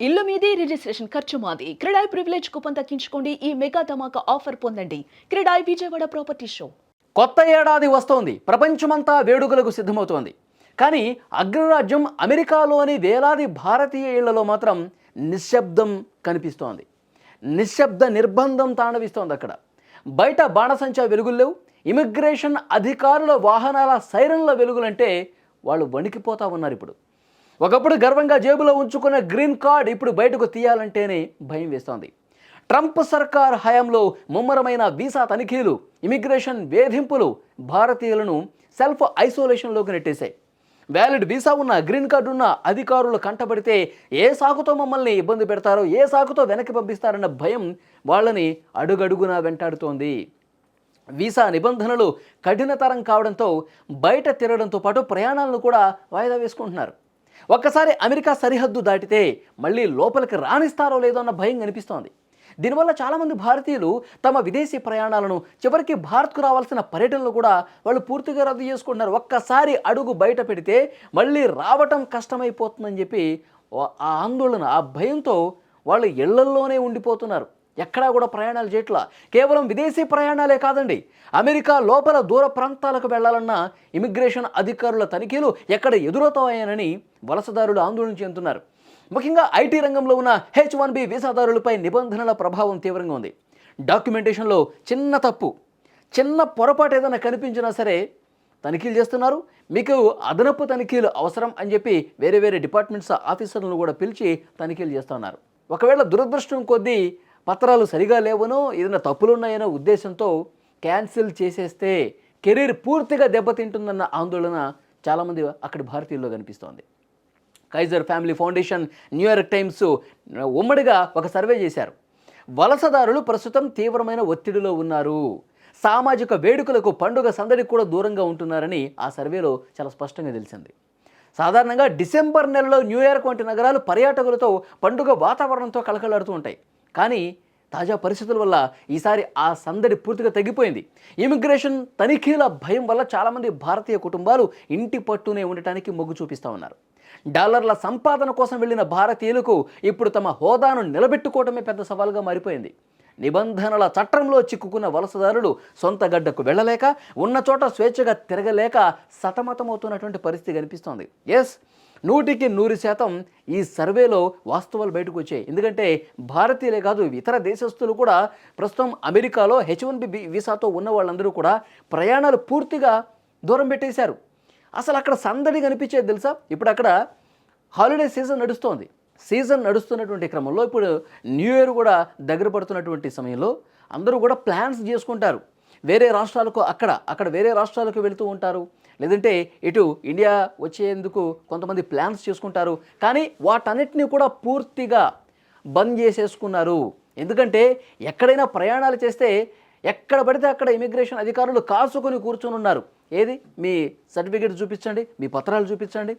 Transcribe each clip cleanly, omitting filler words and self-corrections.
ఇల్లు మీది రిజిస్ట్రేషన్ ఖర్చు మాది. క్రెడాయ్ ప్రివిలేజ్ కూపన్ తగ్గించుకోండి. ఈ మెగా ధమాకా ఆఫర్ పొందండి. CREDAI Vijayawada property show. కొత్త ఏడాది వస్తోంది. ప్రపంచమంతా వేడుకలకు సిద్ధమవుతోంది. కానీ అగ్రరాజ్యం అమెరికాలోని వేలాది భారతీయ ఇళ్లలో మాత్రం నిశ్శబ్దం కనిపిస్తోంది. నిశ్శబ్ద నిర్బంధం తాండవిస్తోంది అక్కడ. బయట బాణసంచా వెలుగుల్లేవు. ఇమిగ్రేషన్ అధికారుల వాహనాల సైరన్ల వెలుగులంటే వాళ్ళు వణికిపోతా ఉన్నారు ఇప్పుడు. ఒకప్పుడు గర్వంగా జేబులో ఉంచుకున్న గ్రీన్ కార్డ్ ఇప్పుడు బయటకు తీయాలంటేనే భయం వేస్తోంది. ట్రంప్ సర్కార్ హయాంలో ముమ్మరమైన వీసా తనిఖీలు, ఇమిగ్రేషన్ వేధింపులు భారతీయులను సెల్ఫ్ ఐసోలేషన్లోకి నెట్టేశాయి. వ్యాలిడ్ వీసా ఉన్న, గ్రీన్ కార్డు ఉన్న అధికారులు కంటబడితే ఏ సాకుతో మమ్మల్ని ఇబ్బంది పెడతారో, ఏ సాకుతో వెనక్కి పంపిస్తారన్న భయం వాళ్ళని అడుగడుగునా వెంటాడుతోంది. వీసా నిబంధనలు కఠినతరం కావడంతో బయట తిరగడంతో పాటు ప్రయాణాలను కూడా వాయిదా వేసుకుంటున్నారు. ఒక్కసారి అమెరికా సరిహద్దు దాటితే మళ్ళీ లోపలికి రాణిస్తారో లేదో అన్న భయం కనిపిస్తోంది. దీనివల్ల చాలామంది భారతీయులు తమ విదేశీ ప్రయాణాలను, చివరికి భారత్కు రావాల్సిన పర్యటనలు కూడా వాళ్ళు పూర్తిగా రద్దు చేసుకుంటున్నారు. ఒక్కసారి అడుగు బయట పెడితే మళ్ళీ రావటం కష్టమైపోతుందని చెప్పి ఆ ఆందోళన, ఆ భయంతో వాళ్ళు ఇళ్లల్లోనే ఉండిపోతున్నారు. ఎక్కడా కూడా ప్రయాణాలు చేయట్లా. కేవలం విదేశీ ప్రయాణాలే కాదండి, అమెరికా లోపల దూర ప్రాంతాలకు వెళ్లాలన్న ఇమిగ్రేషన్ అధికారుల తనిఖీలు ఎక్కడ ఎదురవుతాయనని వలసదారులు ఆందోళన చెందుతున్నారు. ముఖ్యంగా ఐటీ రంగంలో ఉన్న H1B వీసాదారులపై నిబంధనల ప్రభావం తీవ్రంగా ఉంది. డాక్యుమెంటేషన్లో చిన్న తప్పు, చిన్న పొరపాటు ఏదైనా కనిపించినా సరే తనిఖీలు చేస్తున్నారు. మీకు అదనపు తనిఖీలు అవసరం అని చెప్పి వేరే వేరే డిపార్ట్మెంట్స్ ఆఫీసర్లను కూడా పిలిచి తనిఖీలు చేస్తున్నారు. ఒకవేళ దురదృష్టం కొద్దీ పత్రాలు సరిగా లేవనో, ఏదైనా తప్పులు ఉన్నాయనో ఉద్దేశంతో క్యాన్సిల్ చేసేస్తే కెరీర్ పూర్తిగా దెబ్బతింటుందన్న ఆందోళన చాలామంది అక్కడి భారతీయుల్లో కనిపిస్తోంది. Kaiser family foundation, New York times ఉమ్మడిగా ఒక సర్వే చేశారు. వలసదారులు ప్రస్తుతం తీవ్రమైన ఒత్తిడిలో ఉన్నారు. సామాజిక వేడుకలకు, పండుగ సందడికి కూడా దూరంగా ఉంటున్నారని ఆ సర్వేలో చాలా స్పష్టంగా తెలిసింది. సాధారణంగా డిసెంబర్ నెలలో న్యూయార్క్ వంటి నగరాలు పర్యాటకులతో, పండుగ వాతావరణంతో కలకలాడుతూ ఉంటాయి. కానీ తాజా పరిస్థితుల వల్ల ఈసారి ఆ సందడి పూర్తిగా తగ్గిపోయింది. ఇమిగ్రేషన్ తనిఖీల భయం వల్ల చాలామంది భారతీయ కుటుంబాలు ఇంటి పట్టునే ఉండటానికి మొగ్గు చూపిస్తూ ఉన్నారు. డాలర్ల సంపాదన కోసం వెళ్ళిన భారతీయులకు ఇప్పుడు తమ హోదాను నిలబెట్టుకోవడమే పెద్ద సవాల్గా మారిపోయింది. నిబంధనల చట్టంలో చిక్కుకున్న వలసదారులు సొంత గడ్డకు వెళ్ళలేక, ఉన్న చోట స్వేచ్ఛగా తిరగలేక సతమతమవుతున్నటువంటి పరిస్థితి కనిపిస్తోంది. 100% ఈ సర్వేలో వాస్తవాలు బయటకు వచ్చాయి. ఎందుకంటే భారతీయులే కాదు, ఇతర దేశస్తులు కూడా ప్రస్తుతం అమెరికాలో H1B వీసాతో ఉన్న వాళ్ళందరూ కూడా ప్రయాణాలు పూర్తిగా దూరం పెట్టేశారు. అసలు అక్కడ సందడి కనిపించేది తెలుసా? ఇప్పుడు అక్కడ హాలిడే సీజన్ నడుస్తోంది. సీజన్ నడుస్తున్నటువంటి క్రమంలో ఇప్పుడు న్యూ ఇయర్ కూడా దగ్గర పడుతున్నటువంటి సమయంలో అందరూ కూడా ప్లాన్స్ చేసుకుంటారు. వేరే రాష్ట్రాలకు, అక్కడ వేరే రాష్ట్రాలకు వెళుతూ ఉంటారు. లేదంటే ఇటు ఇండియా వచ్చేందుకు కొంతమంది ప్లాన్స్ చేసుకుంటారు. కానీ వాటన్నిటినీ కూడా పూర్తిగా బంద్ చేసేసుకున్నారు. ఎందుకంటే ఎక్కడైనా ప్రయాణాలు చేస్తే ఎక్కడ పడితే అక్కడ ఇమిగ్రేషన్ అధికారులు కాసుకొని కూర్చొని ఉన్నారు. ఏది, మీ సర్టిఫికేట్ చూపించండి, మీ పత్రాలు చూపించండి,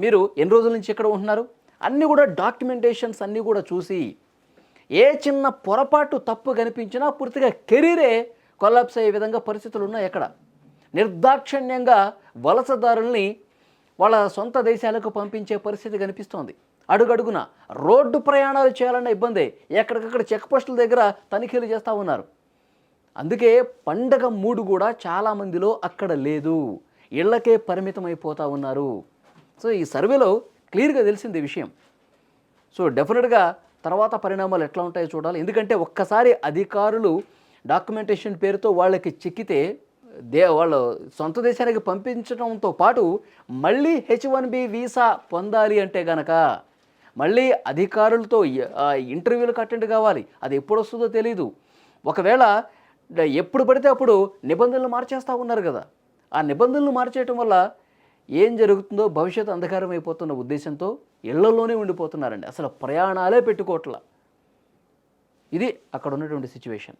మీరు ఎన్ని రోజుల నుంచి ఎక్కడ ఉంటున్నారు, అన్నీ కూడా డాక్యుమెంటేషన్స్ అన్నీ కూడా చూసి ఏ చిన్న పొరపాటు, తప్పు కనిపించినా పూర్తిగా కెరీరే కొలాప్స్ అయ్యే విధంగా పరిస్థితులు ఉన్నాయి. ఎక్కడ నిర్దాక్షిణ్యంగా వలసదారుల్ని వాళ్ళ సొంత దేశాలకు పంపించే పరిస్థితి కనిపిస్తోంది. అడుగడుగున రోడ్డు ప్రయాణాలు చేయాలన్న ఇబ్బందే. ఎక్కడికక్కడ చెక్ పోస్టుల దగ్గర తనిఖీలు చేస్తూ ఉన్నారు. అందుకే పండగ మూడు కూడా చాలామందిలో అక్కడ లేదు. ఇళ్లకే పరిమితం అయిపోతూ ఉన్నారు. సో ఈ సర్వేలో క్లియర్గా తెలిసింది ఈ విషయం. సో డెఫినెట్గా తర్వాత పరిణామాలు ఎట్లా ఉంటాయో చూడాలి. ఎందుకంటే ఒక్కసారి అధికారులు డాక్యుమెంటేషన్ పేరుతో వాళ్ళకి చిక్కితే వాళ్ళు సొంత దేశానికి పంపించడంతో పాటు మళ్ళీ H1B వీసా పొందాలి అంటే గనక మళ్ళీ అధికారులతో ఇంటర్వ్యూలకు అటెండ్ కావాలి. అది ఎప్పుడు వస్తుందో తెలీదు. ఒకవేళ ఎప్పుడు పడితే అప్పుడు నిబంధనలు మార్చేస్తూ ఉన్నారు కదా. ఆ నిబంధనలు మార్చేయటం వల్ల ఏం జరుగుతుందో భవిష్యత్తు అంధకారం అయిపోతున్న ఉద్దేశంతో ఇళ్లలోనే ఉండిపోతున్నారండి. అసలు ప్రయాణాలే పెట్టుకోవట్లా. ఇది అక్కడ ఉన్నటువంటి సిచ్యువేషన్.